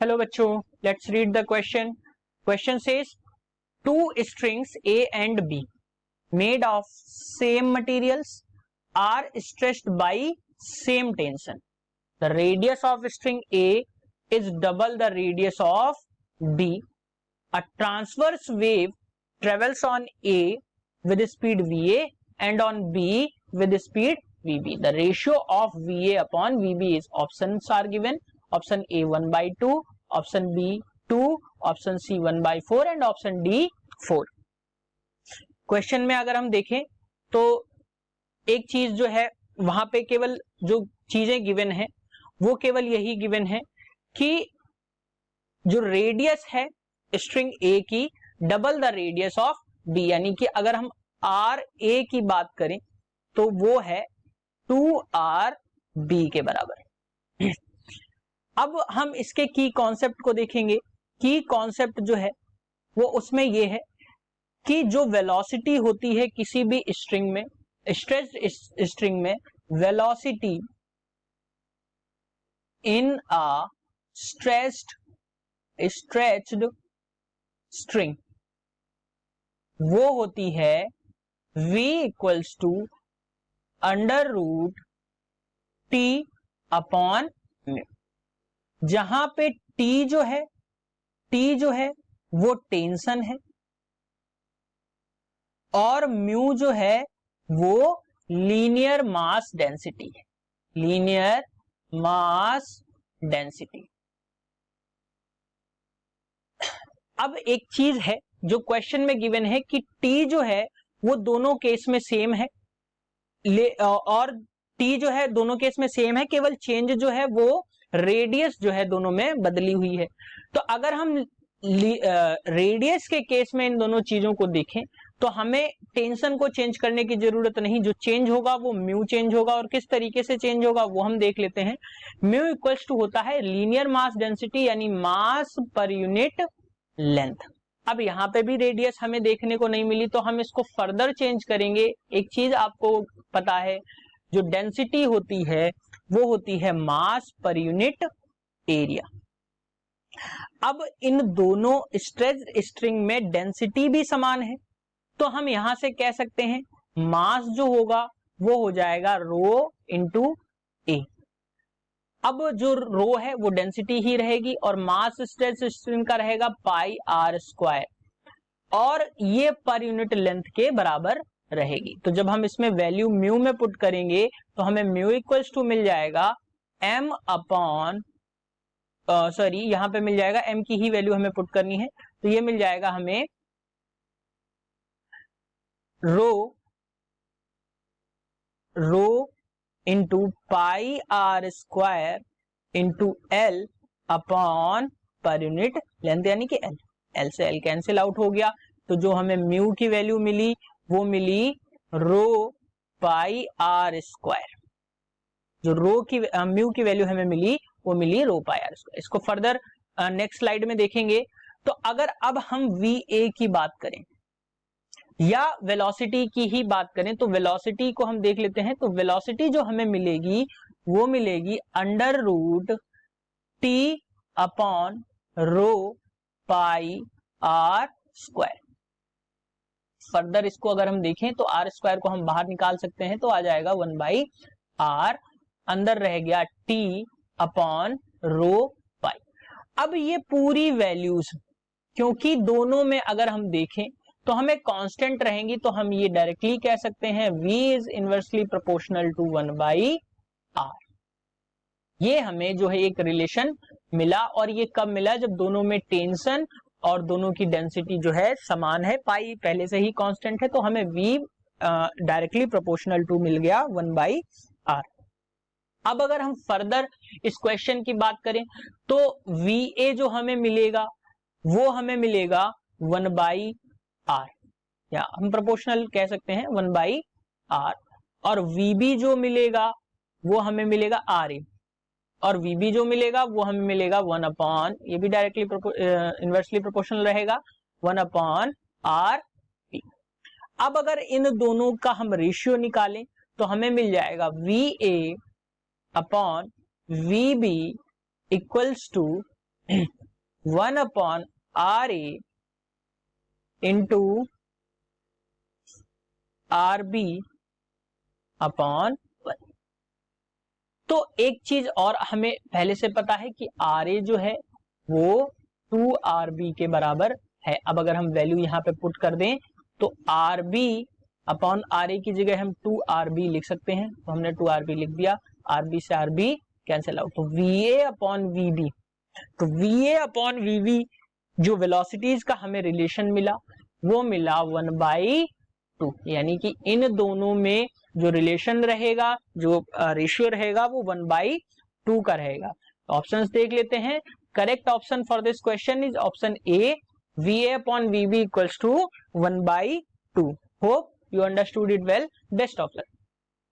Hello बच्चों, let's read the question. Question says two strings A and B made of same materials are stretched by same tension. The radius of string A is double the radius of B. A transverse wave travels on A with speed VA and on B with speed VB. The ratio of VA upon VB is options are given. Option A 1/2, option B 2, option C 1/4 and option D 4. Question में अगर हम देखें तो एक चीज जो है वहां पे केवल जो चीजें गिवन है वो केवल यही गिवन है कि जो रेडियस है स्ट्रिंग A की double the radius of B, यानी कि अगर हम RA की बात करें तो वो है 2RB के बराबर. अब हम इसके की कॉन्सेप्ट को देखेंगे. की कॉन्सेप्ट जो है वो उसमें ये है कि जो वेलोसिटी होती है किसी भी स्ट्रिंग में, स्ट्रेच्ड स्ट्रिंग में, velocity in a stretched string वो होती है v equals to √T upon mu. जहां पे T जो है वो टेंशन है और म्यू जो है वो लीनियर मास डेंसिटी है. Linear mass density. अब एक चीज है जो क्वेश्चन में गिवन है कि T जो है वो दोनों केस में सेम है और T जो है दोनों केस में सेम है, केवल चेंज जो है वो रेडियस जो है दोनों में बदली हुई है. तो अगर हम रेडियस के केस में इन दोनों चीजों को देखें तो हमें टेंशन को चेंज करने की जरूरत नहीं. जो चेंज होगा वो म्यू चेंज होगा और किस तरीके से चेंज होगा वो हम देख लेते हैं. म्यू इक्वल्स टू होता है लीनियर मास डेंसिटी यानी मास पर यूनिट लेंथ. अब यहां पे भी रेडियस हमें देखने को नहीं मिली तो हम इसको फर्दर चेंज करेंगे. एक चीज आपको पता है, जो डेंसिटी होती है वो होती है मास पर यूनिट एरिया. अब इन दोनों स्ट्रेच्ड स्ट्रिंग में डेंसिटी भी समान है तो हम यहां से कह सकते हैं मास जो होगा वो हो जाएगा रो इंटू ए. अब जो रो है वो डेंसिटी ही रहेगी और मास स्ट्रेच्ड स्ट्रिंग का रहेगा पाई आर स्क्वायर और ये पर यूनिट लेंथ के बराबर रहेगी. तो जब हम इसमें वैल्यू म्यू में पुट करेंगे तो हमें म्यू इक्वल्स टू मिल जाएगा m अपॉन यहां पे मिल जाएगा m की ही वैल्यू हमें पुट करनी है तो ये मिल जाएगा हमें rho into pi are square into L upon पर यूनिट लेंथ यानी कि एल से एल कैंसिल आउट हो गया. तो जो हमें म्यू की वैल्यू मिली वो मिली रो पाई आर स्क्वायर. जो म्यू की वैल्यू हमें मिली वो मिली रो पाई आर स्क्वायर. इसको फर्दर नेक्स्ट स्लाइड में देखेंगे. तो अगर अब हम VA की बात करें या वेलोसिटी की ही बात करें तो वेलोसिटी को हम देख लेते हैं. तो वेलोसिटी जो हमें मिलेगी वो मिलेगी √T upon rho pi are square. Further इसको अगर हम देखें तो आर स्क्वायर को हम बाहर निकाल सकते हैं तो आ जाएगा 1/r. अंदर रह गया T अपॉन रो पाई. अब ये पूरी वैल्यूज क्योंकि दोनों में अगर हम देखें तो हमें कांस्टेंट रहेंगी तो हम ये डायरेक्टली कह सकते हैं V is inversely proportional to 1/r. ये हमें जो है एक रिलेशन मिला और ये कब मिला? जब दोनों में टेंशन और दोनों की डेंसिटी जो है समान है. पाई पहले से ही कांस्टेंट है तो हमें V डायरेक्टली प्रोपोर्शनल टू मिल गया 1/r. अब अगर हम फर्दर इस क्वेश्चन की बात करें तो VA जो हमें मिलेगा वो हमें मिलेगा 1/r या हम प्रोपोर्शनल कह सकते हैं 1/r और VB जो मिलेगा वो हमें मिलेगा RA और VB जो मिलेगा वो हमें मिलेगा 1 अपॉन, ये भी डायरेक्टली इनवर्सली प्रोपोर्शनल रहेगा 1/r. अब अगर इन दोनों का हम रेशियो निकालें तो हमें मिल जाएगा VA upon VB equals to 1 upon r A into r B upon 1। तो एक चीज और हमें पहले से पता है कि आर ए जो है वो 2 आर बी के बराबर है। अब अगर हम वैल्यू यहाँ पे पुट कर दें तो आर बी अपॉन आर ए की जगह हम 2 आर बी लिख सकते हैं, तो हमने 2 आर बी लिख दिया, आर बी से आर बी कैंसिल आउट, तो V A upon we B, तो V A upon we B जो वेलोसिटीज का हमें रिलेशन मिला वो मिला 1/2, यानी कि इन दोनों में जो रिलेशन रहेगा, जो रेशियो रहेगा वो 1/2 का रहेगा। ऑप्शंस देख लेते हैं। Correct option for this question is option A, v A upon we B equals to 1/2। Hope you understood it well. Best of luck.